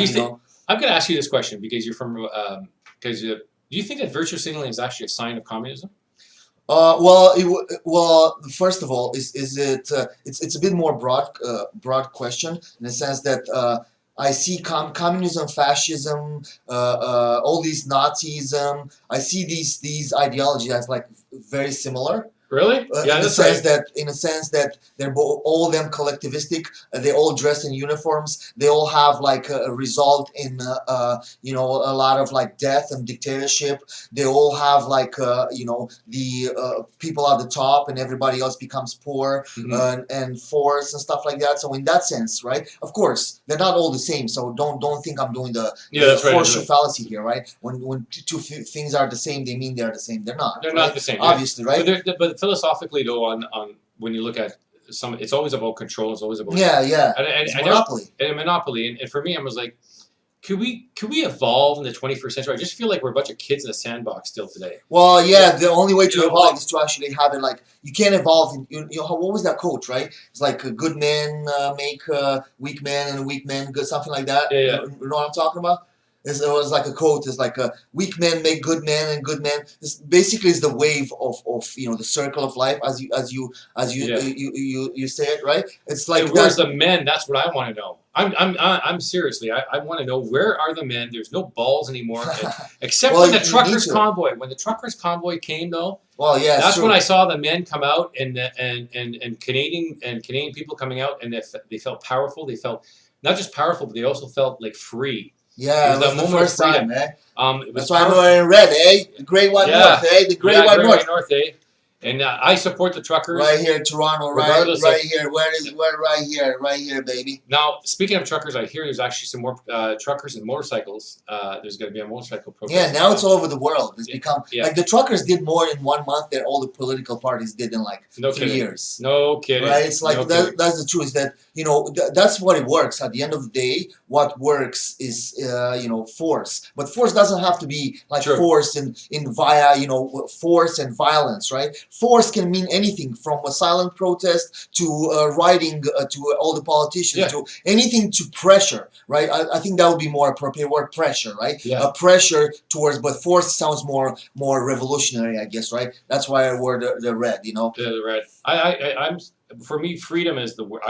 You think, I'm going to ask you this question because you're from, because do you think that virtue signaling is actually a sign of communism? Well, first of all, is it? It's a bit more broad question in the sense that I see communism, fascism, all these Nazism. I see these ideologies as like very similar. Really? Yeah, in the that's sense right. in a sense that they're all of them collectivistic. They all dress in uniforms. They all have like a result in a lot of like death and dictatorship. They all have like the people at the top and everybody else becomes poor and force and stuff like that. So in that sense, right? Of course, they're not all the same. So don't think I'm doing the That's right. horseshoe fallacy here, right? When two things are the same, they mean they're the same. They're not. They're right? not the same. Obviously, right? But philosophically, though, on when you look at some, it's always about control. It's always about yeah. And It's monopoly. And monopoly. And for me, I was like, could we evolve in the 21st century? I just feel like we're a bunch of kids in a sandbox still today. Well, yeah, the only way to evolve is to actually have it like you can't evolve. What was that quote, right? It's like a good man make a weak man and a weak man good, something like that. Yeah. You know what I'm talking about? It was like a quote. It's like a weak men make good men and good men. This basically is the wave of the circle of life as you say it, right? It's like where's the men? That's what I want to know. I'm seriously. I want to know, where are the men? There's no balls anymore, except when the truckers convoy. When the truckers convoy came, though. Well, yeah, that's when I saw the men come out and Canadian people coming out, and they felt powerful. They felt not just powerful, but they also felt like free. Yeah, it was the first time, eh? That's why I'm wearing red, eh? The Great White North, eh? The Great White North, eh? And I support the truckers. Right here in Toronto, right here. Right here, baby. Now, speaking of truckers, I hear there's actually some more truckers and motorcycles. There's going to be a motorcycle protest. Yeah, now it's all over the world. It's become like the truckers did more in 1 month than all the political parties did in like 3 years. No kidding. Right? It's like that's the truth. That that's what it works. At the end of the day, what works is force. But force doesn't have to be like force in via force and violence, right? Force can mean anything from a silent protest to writing to all the politicians to anything to pressure, right? I think that would be more appropriate word, pressure, right? Yeah. A pressure towards, but force sounds more revolutionary, I guess, right? That's why I wore the red, The red. I'm for me, freedom is the word.